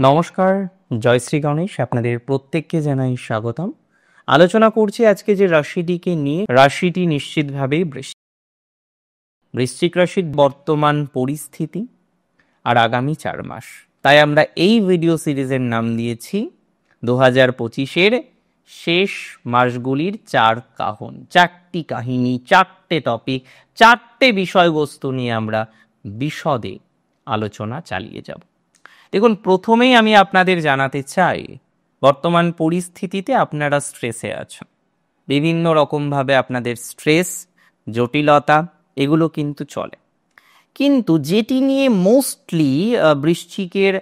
নমস্কার, জয়শ্রী গণেশ। আপনাদের প্রত্যেককে জানাই স্বাগতম। আলোচনা করছি আজকে যে রাশিটিকে নিয়ে। রাশিটি নিশ্চিতভাবেই বৃশ্চিক রাশির বর্তমান পরিস্থিতি আর আগামী 4 মাস। তাই আমরা এই ভিডিও সিরিজের নাম দিয়েছি 2025-এর শেষ মাসগুলির 4 কাহন। 4টি কাহিনী, 4টে টপিক, 4টে বিষয়বস্তু নিয়ে আমরা বিশদে আলোচনা চালিয়ে যাব। দেখুন, প্রথমেই আমি আপনাদের জানাতে চাই, বর্তমান পরিস্থিতিতে আপনারা স্ট্রেসে আছেন। বিভিন্ন রকমভাবে আপনাদের স্ট্রেস, জটিলতা এগুলো কিন্তু চলে। কিন্তু যেটি নিয়ে মোস্টলি বৃশ্চিকের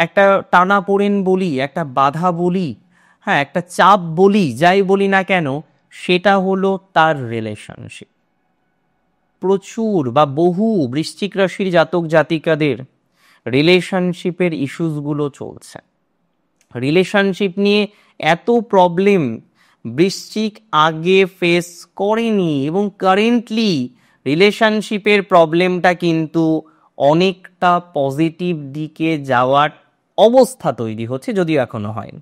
একটা টানাপোড়েন বলি, একটা বাধা বলি, হ্যাঁ একটা চাপ বলি, যাই বলি না কেন, সেটা হলো তার রিলেশনশিপ। প্রচুর বা বহু বৃশ্চিক রাশির জাতক জাতিকাদের রিলেশনশিপের ইস্যুসগুলো চলছে। রিলেশনশিপ নিয়ে এত প্রবলেম বৃশ্চিক আগে ফেস করেনি, এবং কারেন্টলি রিলেশনশিপের প্রবলেমটা কিন্তু অনেকটা পজিটিভ দিকে যাওয়ার অবস্থা তৈরি হচ্ছে, যদিও এখনো হয়নি।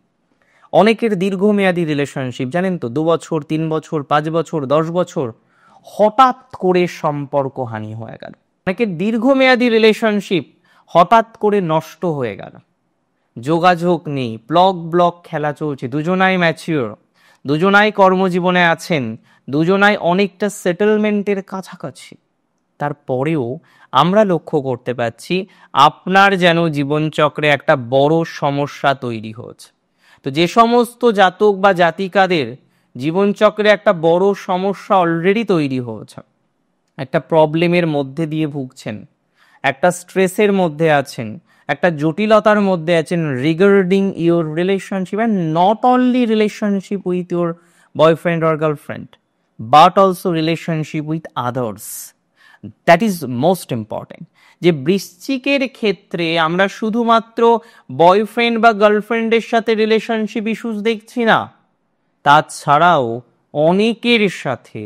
অনেকের দীর্ঘমেয়াদী রিলেশনশিপ, জানেন তো, 2 বছর, 3 বছর, 5 বছর, 10 বছর, হঠাৎ করে সম্পর্ক হানি হয়ে গেল। অনেকের দীর্ঘমেয়াদী রিলেশনশিপ হঠাৎ করে নষ্ট হয়ে গেল, যোগাযোগ নেই, ব্লক খেলা চলছে। দুজনাই ম্যাচিওর, দুজনাই কর্মজীবনে আছেন, দুজনাই অনেকটা সেটেলমেন্টের কাছাকাছি। তারপরেও আমরা লক্ষ্য করতে পারছি আপনার যেন জীবনচক্রে একটা বড় সমস্যা তৈরি হচ্ছে। তো যে সমস্ত জাতক বা জাতিকাদের জীবনচক্রে একটা বড় সমস্যা অলরেডি তৈরি হয়েছে, একটা প্রবলেমের মধ্যে দিয়ে ভুগছেন, একটা স্ট্রেসের মধ্যে আছেন, একটা জটিলতার মধ্যে আছেন regarding your relationship, and not only relationship with your boyfriend or girlfriend, but also relationship with others. That is most important. যে বৃশ্চিকের ক্ষেত্রে আমরা শুধুমাত্র বয়ফ্রেন্ড বা গার্লফ্রেন্ডের সাথে রিলেশনশিপ ইস্যুস দেখছি না, তাছাড়াও অনেকের সাথে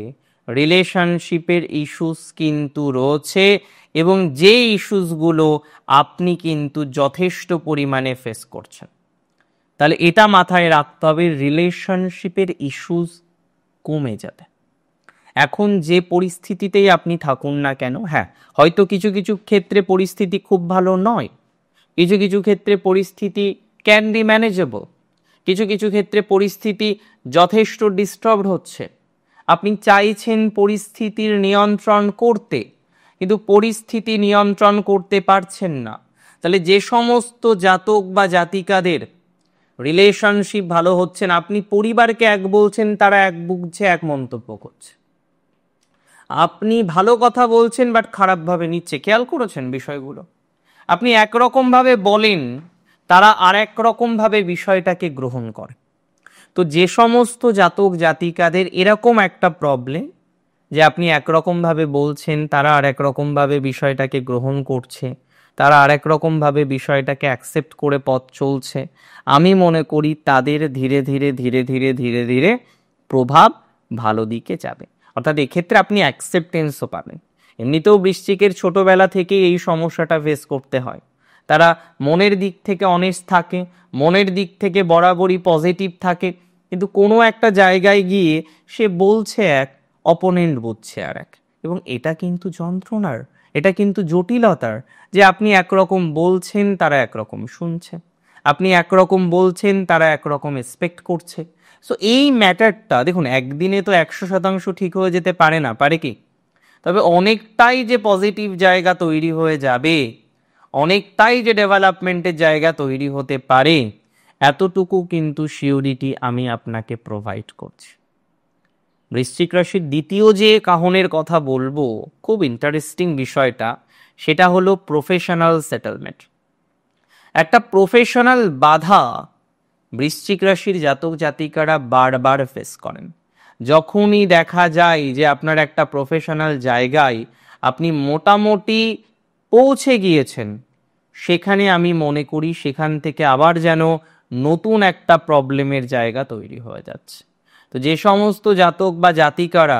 রিলেশনশিপের ইস্যুস কিন্তু রয়েছে, এবং যে ইস্যুসগুলো আপনি কিন্তু যথেষ্ট পরিমাণে ফেস করছেন। তাহলে এটা মাথায় রাখতে হবে, রিলেশনশিপের ইস্যুস কমে যাবে। এখন যে পরিস্থিতিতেই আপনি থাকুন না কেন, হ্যাঁ হয়তো কিছু কিছু ক্ষেত্রে পরিস্থিতি খুব ভালো নয়, কিছু কিছু ক্ষেত্রে পরিস্থিতি ক্যান বি ম্যানেজেবল, কিছু কিছু ক্ষেত্রে পরিস্থিতি যথেষ্ট ডিস্টার্বড হচ্ছে, আপনি চাইছেন পরিস্থিতির নিয়ন্ত্রণ করতে, কিন্তু পরিস্থিতি নিয়ন্ত্রণ করতে পারছেন না। তাহলে যে সমস্ত জাতক বা জাতিকাদের রিলেশনশিপ ভালো হচ্ছে না, আপনি পরিবারকে এক বলছেন, তারা এক বুঝছে, এক মন্তব্য করছে। আপনি ভালো কথা বলছেন বাট খারাপভাবে নিচ্ছে, খেয়াল করেছেন বিষয়গুলো? আপনি একরকম ভাবে বলেন, তারা আর এক রকম ভাবে বিষয়টাকে গ্রহণ করে। তো যে সমস্ত জাতক জাতিকাদের এরকম একটা প্রবলেম, যে আপনি একরকম ভাবে বলছেন, তারা আর এক রকম ভাবে বিষয়টাকে গ্রহণ করছে, তারা আর এক রকম ভাবে বিষয়টাকে অ্যাকসেপ্ট করে পথ চলছে, আমি মনে করি তাদের ধীরে ধীরে ধীরে ধীরে ধীরে ধীরে প্রভাব ভালো দিকে যাবে। অর্থাৎ এক্ষেত্রে আপনি অ্যাকসেপ্টেন্সও পাবেন। এমনিতেও বৃশ্চিকের ছোটবেলা থেকেই এই সমস্যাটা ফেস করতে হয়। তারা মনের দিক থেকে অনেস্ট থাকে, মনের দিক থেকে বরাবরই পজিটিভ থাকে, কিন্তু কোনো একটা জায়গায় গিয়ে সে বলছে এক, অপোনেন্ট বুঝছে আর এক। এবং এটা কিন্তু যন্ত্রণার, এটা কিন্তু জটিলতার, যে আপনি একরকম বলছেন, তারা একরকম শুনছে, আপনি একরকম বলছেন, তারা একরকম এক্সপেক্ট করছে। সো এই ম্যাটারটা দেখুন, একদিনে তো 100% ঠিক হয়ে যেতে পারে না, পারে কি? তবে অনেকটাই যে পজিটিভ জায়গা তৈরি হয়ে যাবে, অনেকটাই যে ডেভেলপমেন্টের জায়গা তৈরি হতে পারে, এতটুকু কিন্তু সিওরিটি আমি আপনাকে প্রোভাইড করছি। বৃশ্চিক রাশির দ্বিতীয় যে কাহনের কথা বলবো, খুব ইন্টারেস্টিং বিষয়টা, সেটা হলো প্রফেশনাল সেটেলমেন্ট। একটা প্রফেশনাল বাধা বৃশ্চিক রাশির জাতক জাতিকারা বারবার ফেস করেন। যখনই দেখা যায় যে আপনার একটা প্রফেশনাল জায়গায় আপনি মোটামুটি পৌঁছে গিয়েছেন, সেখানে আমি মনে করি সেখান থেকে আবার যেন নতুন একটা প্রবলেমের জায়গা তৈরি হয়ে যাচ্ছে। তো যে সমস্ত জাতক বা জাতিকারা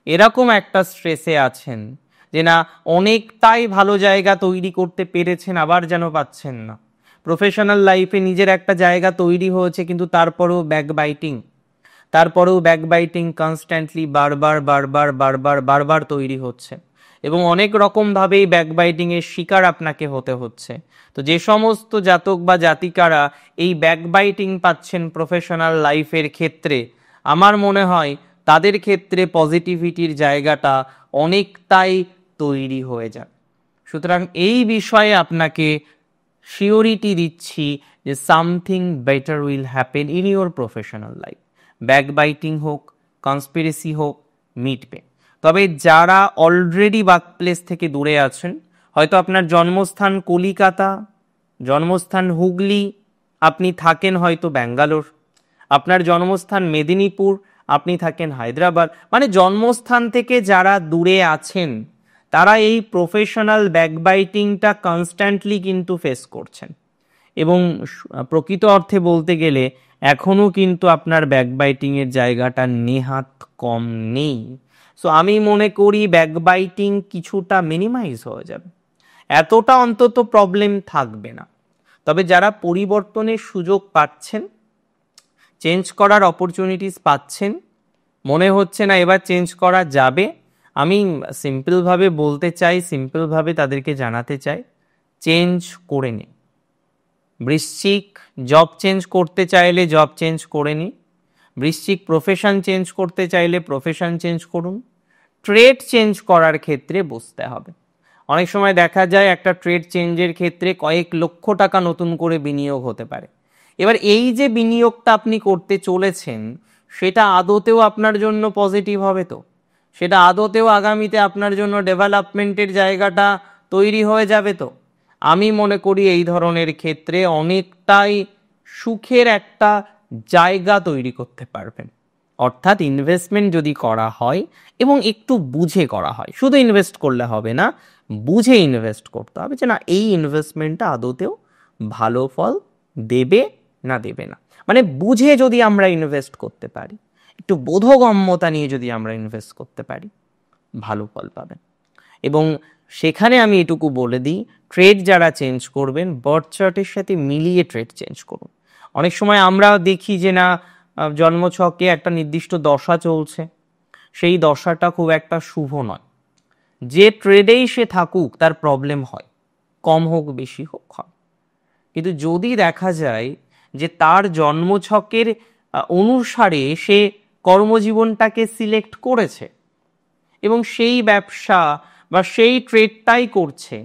এরকম একটা স্ট্রেসে আছেন, যে না অনেকটাই ভালো জায়গা তৈরি করতে পেরেছেন, আবার যেন পাচ্ছেন না, প্রফেশনাল লাইফে নিজের একটা জায়গা তৈরি হয়েছে, কিন্তু তারপরেও ব্যাকবাইটিং কনস্ট্যান্টলি বারবার তৈরি হচ্ছে, এবং অনেক রকমভাবেই ব্যাকবাইটিং এর শিকার আপনাকে হতে হচ্ছে। তো যে সমস্ত জাতক বা জাতিকারা এই ব্যাকবাইটিং পাচ্ছেন প্রফেশনাল লাইফের ক্ষেত্রে, আমার মনে হয় তাদের ক্ষেত্রে পজিটিভিটির জায়গাটা অনেকটাই তৈরি হয়ে যায়। সুতরাং এই বিষয়ে আপনাকে শিওরিটি দিচ্ছি যে something better will happen in your professional life. Backbiting হোক, কনস্পিরেসি হোক, মিটবে। তবে যারা অলরেডি ওয়ার্কপ্লেস থেকে দূরে আছেন, হয়তো আপনার জন্মস্থান কলিকাতা, জন্মস্থান হুগলি, আপনি থাকেন হয়তো ব্যাঙ্গালোর, আপনার জন্মস্থান মেদিনীপুর, আপনি থাকেন হায়দ্রাবাদ, মানে জন্মস্থান থেকে যারা দূরে আছেন তারা এই প্রফেশনাল ব্যাকবাইটিংটা কনস্ট্যান্টলি কিন্তু ফেস করছেন, এবং প্রকৃত অর্থে বলতে গেলে এখনও কিন্তু আপনার ব্যাকবাইটিংয়ের জায়গাটা নেহাত কম নেই। সো আমি মনে করি ব্যাকবাইটিং কিছুটা মিনিমাইজ হয়ে যাবে, এতটা অন্তত প্রবলেম থাকবে না। তবে যারা পরিবর্তনের সুযোগ পাচ্ছেন, চেঞ্জ করার অপরচুনিটিস পাচ্ছেন, মনে হচ্ছে না এবার চেঞ্জ করা যাবে, আমি সিম্পলভাবে বলতে চাই, সিম্পলভাবে তাদেরকে জানাতে চাই, চেঞ্জ করে নিন। বৃশ্চিক জব চেঞ্জ করতে চাইলে জব চেঞ্জ করে নিন, বৃশ্চিক প্রফেশন চেঞ্জ করতে চাইলে প্রফেশন চেঞ্জ করুন, ট্রেড চেঞ্জ করার ক্ষেত্রে বুঝতে হবে। অনেক সময় দেখা যায় একটা ট্রেড চেঞ্জের ক্ষেত্রে কয়েক লক্ষ টাকা নতুন করে বিনিয়োগ হতে পারে। এবার এই যে বিনিয়োগটা আপনি করতে চলেছেন, সেটা আদতেও আপনার জন্য পজিটিভ হবে? তো সেটা আদতেও আগামীতে আপনার জন্য ডেভেলপমেন্টের জায়গাটা তৈরি হয়ে যাবে? তো আমি মনে করি এই ধরনের ক্ষেত্রে অনেকটাই সুখের একটা জায়গা তৈরি করতে পারবেন। অর্থাৎ ইনভেস্টমেন্ট যদি করা হয় এবং একটু বুঝে করা হয়, শুধু ইনভেস্ট করলে হবে না, বুঝে ইনভেস্ট করতে হবে, যে না এই ইনভেস্টমেন্টটা আদতেও ভালো ফল দেবে না দেবে না, মানে বুঝে যদি আমরা ইনভেস্ট করতে পারি, একটু বোধগম্যতা নিয়ে যদি আমরা ইনভেস্ট করতে পারি, ভালো ফল পাবেন। এবং সেখানে আমি এটুকু বলে দিই, ট্রেড যারা চেঞ্জ করবেন বার্থ চার্টের সাথে মিলিয়ে ট্রেড চেঞ্জ করুন। অনেক সময় আমরা দেখি যে না, জন্মছকে একটা নির্দিষ্ট দশা চলছে, সেই দশাটা খুব একটা শুভ নয়, যে ট্রেডেই সে থাকুক তার প্রবলেম হয়, কম হোক বেশি হোক হয়। কিন্তু যদি দেখা যায় যে তার জন্মছকের অনুসারে সে কর্মজীবনটাকে সিলেক্ট করেছে এবং সেই ব্যবসা বা সেই ট্রেডটাই করছে,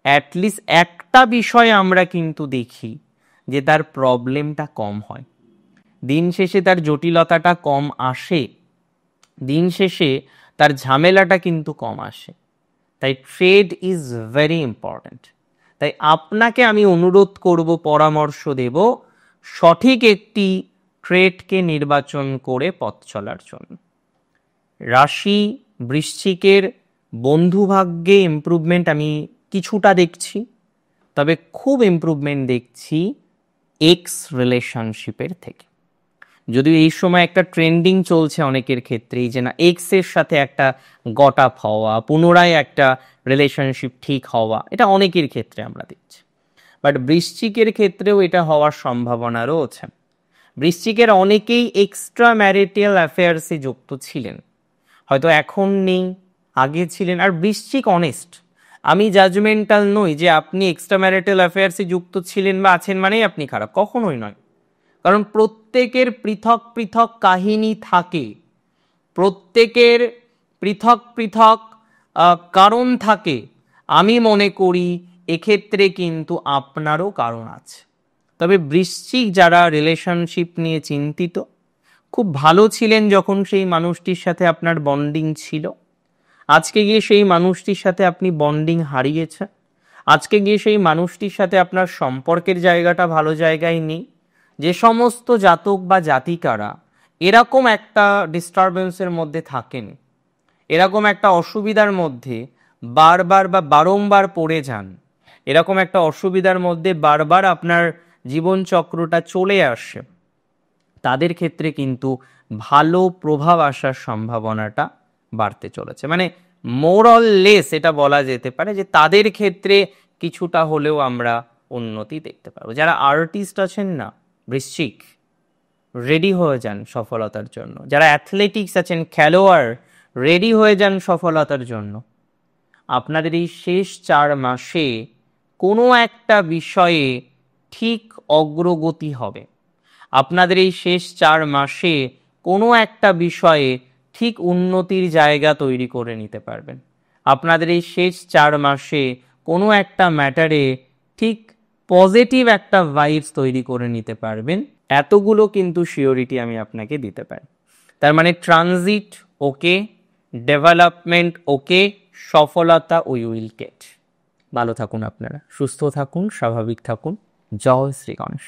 অ্যাটলিস্ট একটা বিষয় আমরা কিন্তু দেখি যে তার প্রবলেমটা কম হয়, দিন শেষে তার জটিলতাটা কম আসে, দিন শেষে তার ঝামেলাটা কিন্তু কম আসে। তাই ট্রেড ইজ ভেরি ইম্পর্ট্যান্ট। তাই আপনাকে আমি অনুরোধ করব, পরামর্শ দেব, সঠিক একটি ট্রেডকে নির্বাচন করে পথ চলার জন্য। রাশি বৃশ্চিকের বন্ধুভাগ্যে ইমপ্রুভমেন্ট আমি কিছুটা দেখছি, তবে খুব ইমপ্রুভমেন্ট দেখছি এক্স রিলেশনশিপের থেকে। যদিও এই সময় একটা ট্রেন্ডিং চলছে অনেকের ক্ষেত্রেই যে না এক্সের সাথে একটা গট আপ হওয়া, পুনরায় একটা রিলেশনশিপ ঠিক হওয়া, এটা অনেকের ক্ষেত্রে আমরা দেখছি। বাট বৃশ্চিকের ক্ষেত্রেও এটা হওয়ার সম্ভাবনা রয়েছে। বৃশ্চিকের অনেকেই এক্সট্রা ম্যারিটাল অ্যাফেয়ার্সে যুক্ত ছিলেন, হয়তো এখন নেই, আগে ছিলেন। আর বৃশ্চিক অনেস্ট, আমি জাজমেন্টাল নই যে আপনি এক্সট্রা ম্যারিটাল অ্যাফেয়ার্সে যুক্ত ছিলেন বা আছেন মানেই আপনি খারাপ, কখনোই নয়। কারণ প্রত্যেকের পৃথক পৃথক কাহিনী থাকে, প্রত্যেকের পৃথক পৃথক কারণ থাকে। আমি মনে করি এক্ষেত্রে কিন্তু আপনারও কারণ আছে। তবে বৃশ্চিক যারা রিলেশনশিপ নিয়ে চিন্তিত, খুব ভালো ছিলেন যখন সেই মানুষটির সাথে আপনার বন্ডিং ছিল, আজকে গিয়ে সেই মানুষটির সাথে আপনি বন্ডিং হারিয়েছেন, আজকে গিয়ে সেই মানুষটির সাথে আপনার সম্পর্কের জায়গাটা ভালো জায়গায় নেই। যে সমস্ত জাতক বা জাতিকারা এরকম একটা ডিস্টারবেন্সের মধ্যে থাকেন, এরকম একটা অসুবিধার মধ্যে বারবার বা বারংবার পড়ে যান, এরকম একটা অসুবিধার মধ্যে বারবার আপনার জীবনচক্রটা চলে আসে, তাদের ক্ষেত্রে কিন্তু ভালো প্রভাব আসার সম্ভাবনাটা বাড়তে চলেছে। মানে মোর অর লেস এটা বলা যেতে পারে যে তাদের ক্ষেত্রে কিছুটা হলেও আমরা উন্নতি দেখতে পারবো। যারা আর্টিস্ট আছেন না, বৃশ্চিক, রেডি হয়ে যান সফলতার জন্য। যারা অ্যাথলেটিক্স আছেন, খেলোয়াড়, রেডি হয়ে যান সফলতার জন্য। আপনাদের এই শেষ 4 মাসে কোনো একটা বিষয়ে ঠিক অগ্রগতি হবে। আপনাদের এই শেষ 4 মাসে কোনো একটা বিষয়ে ঠিক উন্নতির জায়গা তৈরি করে নিতে পারবেন। আপনাদের এই শেষ 4 মাসে কোনো একটা ম্যাটারে ঠিক পজিটিভ একটা ভাইবস তৈরি করে নিতে পারবেন। এতগুলো কিন্তু শিওরিটি আমি আপনাকে দিতে পারি। তার মানে ট্রানজিট ওকে, ডেভেলপমেন্ট ওকে, সফলতা উই উইল গেট। ভালো থাকুন আপনারা, সুস্থ থাকুন, স্বাভাবিক থাকুন। জয় শ্রী গণেশ।